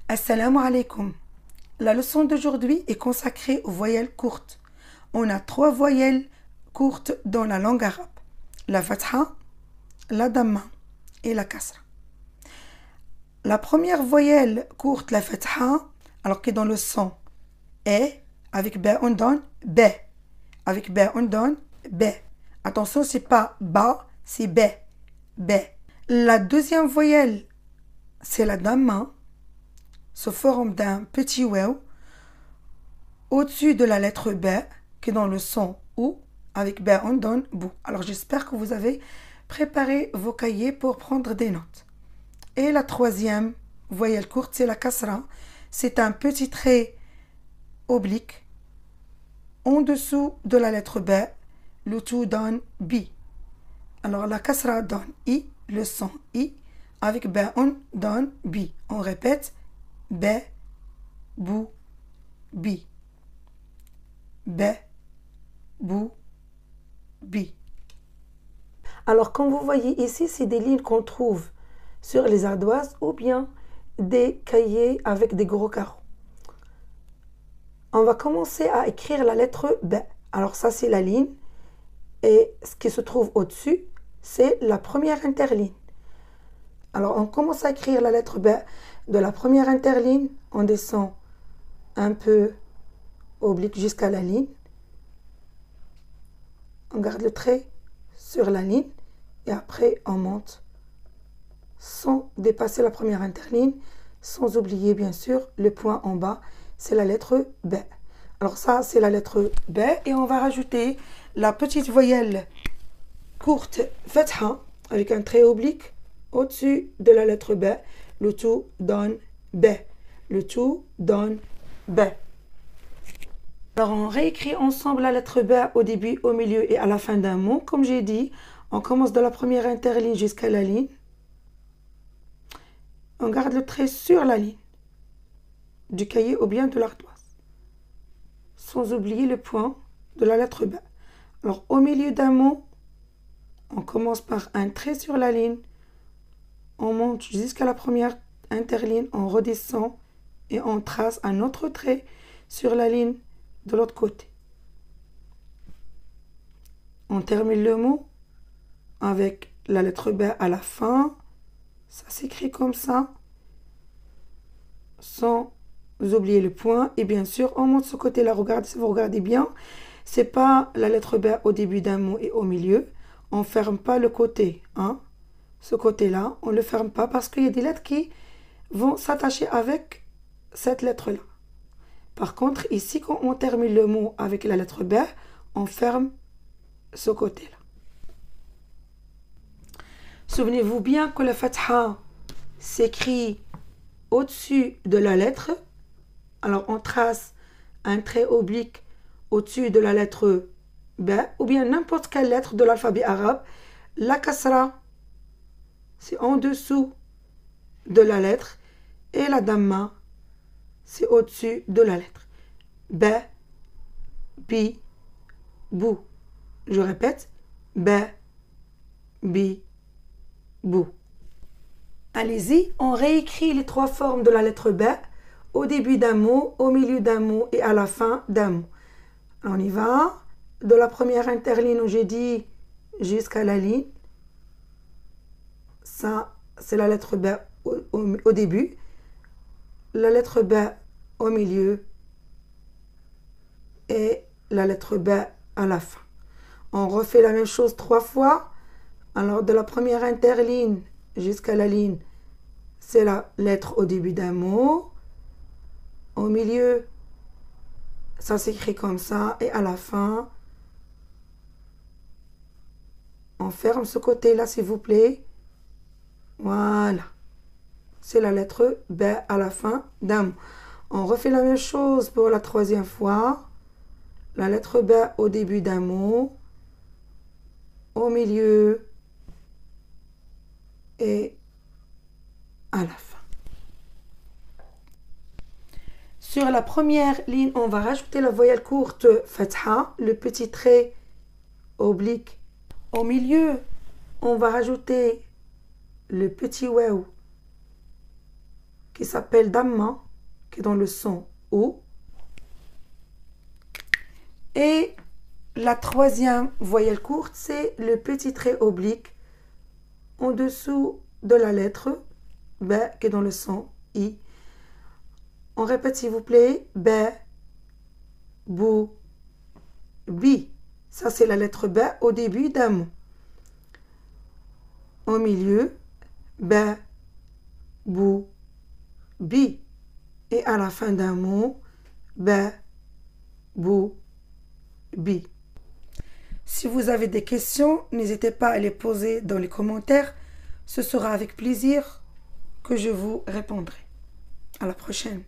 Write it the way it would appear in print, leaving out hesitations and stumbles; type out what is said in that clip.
Assalamu alaikum. La leçon d'aujourd'hui est consacrée aux voyelles courtes. On a 3 voyelles courtes dans la langue arabe. La fatha, la damma et la kasra. La première voyelle courte, la fatha, alors que dans le son, est, avec ba on donne b. Avec ba on donne b. Attention, c'est pas ba, c'est b. B. La deuxième voyelle, c'est la damma, se forme d'un petit waw au-dessus de la lettre B, qui est dans le son ou, avec B on donne bou. Alors j'espère que vous avez préparé vos cahiers pour prendre des notes. Et la troisième voyelle courte, c'est la kasra. C'est un petit trait oblique en dessous de la lettre B. Le tout donne B. Alors la kasra donne I, le son I. Avec B on donne B. On répète B, bou, bi. B, bou, bi. Alors, comme vous voyez ici, c'est des lignes qu'on trouve sur les ardoises ou bien des cahiers avec des gros carreaux. On va commencer à écrire la lettre B. Alors, ça, c'est la ligne. Et ce qui se trouve au-dessus, c'est la première interligne. Alors, on commence à écrire la lettre B de la première interligne. On descend un peu oblique jusqu'à la ligne. On garde le trait sur la ligne et après on monte sans dépasser la première interligne, sans oublier bien sûr le point en bas, c'est la lettre B. Alors ça, c'est la lettre B et on va rajouter la petite voyelle courte fatha avec un trait oblique au-dessus de la lettre B. Le tout donne B. Le tout donne B. Alors, on réécrit ensemble la lettre B au début, au milieu et à la fin d'un mot. Comme j'ai dit, on commence de la première interligne jusqu'à la ligne. On garde le trait sur la ligne du cahier ou bien de l'ardoise, sans oublier le point de la lettre B. Alors, au milieu d'un mot, on commence par un trait sur la ligne. On monte jusqu'à la première interligne, on redescend et on trace un autre trait sur la ligne de l'autre côté. On termine le mot avec la lettre B à la fin. Ça s'écrit comme ça, sans oublier le point. Et bien sûr, on monte ce côté-là. Regardez, si vous regardez bien, c'est pas la lettre B au début d'un mot et au milieu. On ferme pas le côté, hein. Ce côté-là, on ne le ferme pas parce qu'il y a des lettres qui vont s'attacher avec cette lettre-là. Par contre, ici, quand on termine le mot avec la lettre B, on ferme ce côté-là. Souvenez-vous bien que la fatha s'écrit au-dessus de la lettre. Alors, on trace un trait oblique au-dessus de la lettre B ou bien n'importe quelle lettre de l'alphabet arabe. La kasra, c'est en dessous de la lettre et la damma, c'est au-dessus de la lettre. B, bi, bou. Je répète, B, bi, bou. Allez-y, on réécrit les 3 formes de la lettre B au début d'un mot, au milieu d'un mot et à la fin d'un mot. On y va. De la première interligne où j'ai dit jusqu'à la ligne. Ça, c'est la lettre B au début. La lettre B au milieu et la lettre B à la fin. On refait la même chose 3 fois. Alors, de la première interligne jusqu'à la ligne, c'est la lettre au début d'un mot. Au milieu, ça s'écrit comme ça. Et à la fin, on ferme ce côté-là, s'il vous plaît. Voilà. C'est la lettre B à la fin d'un mot. On refait la même chose pour la 3e fois. La lettre B au début d'un mot, au milieu et à la fin. Sur la première ligne, on va rajouter la voyelle courte fatha, le petit trait oblique. Au milieu, on va rajouter le petit waw qui s'appelle damma, qui est dans le son O. Et la troisième voyelle courte, c'est le petit trait oblique en dessous de la lettre B, qui est dans le son I. On répète s'il vous plaît, B, bou, bi. Ça c'est la lettre B au début d'un mot. Au milieu, B, bou, bi. Et à la fin d'un mot, B, bou, bi. Si vous avez des questions, n'hésitez pas à les poser dans les commentaires. Ce sera avec plaisir que je vous répondrai. À la prochaine.